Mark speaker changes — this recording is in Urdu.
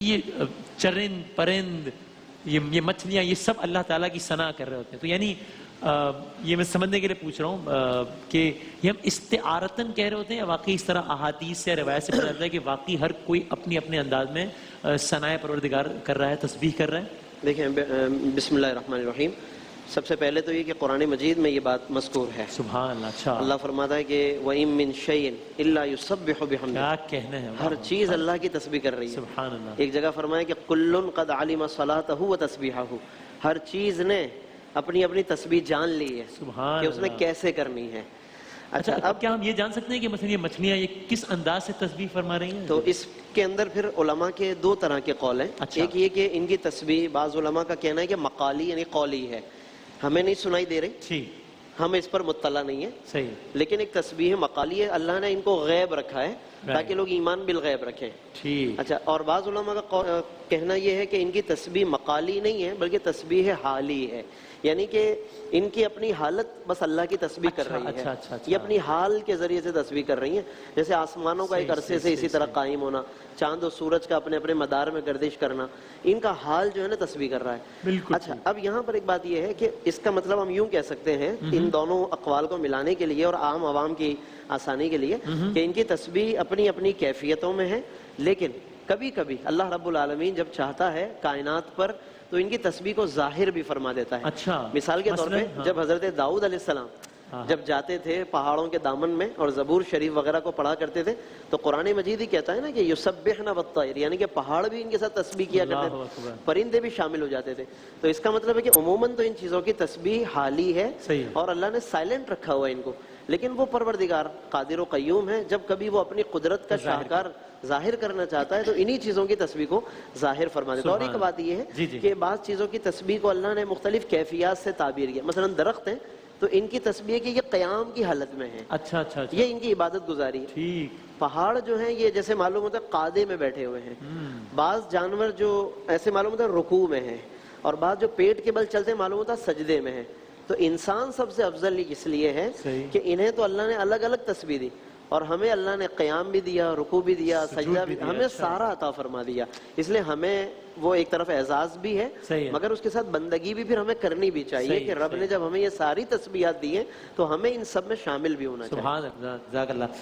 Speaker 1: یہ چرند پرند یہ مچھلیاں یہ سب اللہ تعالیٰ کی ثنا کر رہے ہوتے ہیں. تو یعنی یہ میں سمجھنے کے لیے پوچھ رہا ہوں کہ یہ ہم استعارتاً کہہ رہے ہوتے ہیں یا واقعی اس طرح احادیث سے روایت سے پتہ چلتا ہے کہ واقعی ہر کوئی اپنی اپنے انداز میں ثنائے پروردگار کر رہا ہے، تسبیح کر رہا ہے؟
Speaker 2: دیکھیں بسم اللہ الرحمن الرحیم. سب سے پہلے تو یہ کہ قرآن مجید میں یہ بات مذکور ہے.
Speaker 1: سبحان اللہ. اچھا،
Speaker 2: اللہ فرماتا ہے کہ وَإِن مِّن شَيْءٍ إِلَّا يُسَبِّحُ بِحَمْدِهِ.
Speaker 1: کیا کہنا ہے،
Speaker 2: ہر چیز اللہ کی تسبیح کر رہی ہے.
Speaker 1: سبحان اللہ.
Speaker 2: ایک جگہ فرمایا کہ كُلٌّ قَدْ عَلِمَ صَلَاتَهُ وَتَسْبِيحَهُ. ہر چیز نے اپنی اپنی تسبیح جان لی ہے
Speaker 1: سبحان
Speaker 2: کہ اس نے
Speaker 1: اللہ.
Speaker 2: کیسے کرنی ہے.
Speaker 1: اچھا، اب کیا ہم یہ جان سکتے ہیں کہ مثلا یہ مچھلیاں یہ کس انداز سے تسبیح فرما رہی ہیں؟
Speaker 2: تو اس کے اندر پھر علماء کے دو طرح کے قول ہیں.
Speaker 1: اچھا.
Speaker 2: ایک یہ کہ ان کی تسبیح بعض علماء کا کہنا ہے کہ مقالی یعنی قولی ہے، ہمیں نہیں سنائی دے رہی،
Speaker 1: ٹھیک،
Speaker 2: ہم اس پر مطلع نہیں ہیں.
Speaker 1: صحیح.
Speaker 2: لیکن ایک تسبیح مقالی ہے، اللہ نے ان کو غیب رکھا ہے تاکہ لوگ ایمان بالغیب رکھیں.
Speaker 1: ٹھیک.
Speaker 2: اچھا، اور بعض علماء کا کہنا یہ ہے کہ ان کی تسبیح مقالی نہیں ہے بلکہ تسبیح حالی ہے، یعنی کہ ان کی اپنی حالت بس اللہ کی تسبیح کر رہی ہے. یہ اپنی حال کے ذریعے سے تسبیح کر رہی ہیں، جیسے آسمانوں کا ایک عرصے سے اسی طرح قائم ہونا، چاند و سورج کا اپنے اپنے مدار میں گردش کرنا، ان کا حال جو ہے نا تسبیح کر رہا ہے.
Speaker 1: بالکل.
Speaker 2: اچھا، اب یہاں پر ایک بات یہ ہے کہ اس کا مطلب ہم یوں کہہ سکتے ہیں ان دونوں اقوال کو ملانے کے لیے اور عام عوام کی آسانی کے لیے کہ ان کی تسبیح اپنی اپنی کیفیتوں میں ہے، لیکن کبھی کبھی اللہ رب العالمین جب چاہتا ہے کائنات پر تو ان کی تسبیح کو ظاہر بھی فرما دیتا ہے.
Speaker 1: اچھا،
Speaker 2: مثال کے طور پہ جب حضرت داؤد علیہ السلام جب جاتے تھے پہاڑوں کے دامن میں اور زبور شریف وغیرہ کو پڑھا کرتے تھے تو قرآن مجید ہی کہتا ہے نا کہ یسبحن والطیر، یعنی کہ پہاڑ بھی ان کے ساتھ تسبیح کیا کرتے تھے، پرندے بھی شامل ہو جاتے تھے. تو اس کا مطلب ہے کہ عموماً تو ان چیزوں کی تسبیح حالی ہے اور اللہ نے سائلنٹ رکھا ہوا ہے ان کو، لیکن وہ پروردگار قادر و قیوم ہے، جب کبھی وہ اپنی قدرت کا شاہکار ظاہر کرنا چاہتا ہے تو انہی چیزوں کی تسبیح کو ظاہر فرما دیتا ہے. اور ایک بات یہ ہے کہ بعض چیزوں کی تسبیح کو اللہ نے مختلف کیفیات سے تعبیر کیا. مثلا درخت ہیں تو ان کی تسبیح ہے کہ یہ قیام کی حالت میں ہیں.
Speaker 1: اچھا اچھا،
Speaker 2: یہ ان کی عبادت گزاری ہے.
Speaker 1: ٹھیک.
Speaker 2: پہاڑ جو ہیں یہ جیسے معلوم ہوتا ہے قادے میں بیٹھے ہوئے ہیں، بعض جانور جو ایسے معلوم ہوتا ہے رکوع میں ہیں، اور بعض جو پیٹ کے بل چلتے ہیں معلوم ہوتا ہے سجدے میں ہیں. تو انسان سب سے افضل اس لیے ہے کہ انہیں تو اللہ نے الگ الگ تسبیح دی اور ہمیں اللہ نے قیام بھی دیا، رکوع بھی دیا، سجدہ بھی، ہمیں سارا عطا فرما دیا. اس لیے ہمیں وہ ایک طرف اعزاز بھی ہے مگر اس کے ساتھ بندگی بھی پھر ہمیں کرنی بھی چاہیے کہ رب نے جب ہمیں یہ ساری تسبیحات دی ہیں تو ہمیں ان سب میں شامل بھی ہونا چاہیے.
Speaker 1: سبحان اللہ، جزاک اللہ.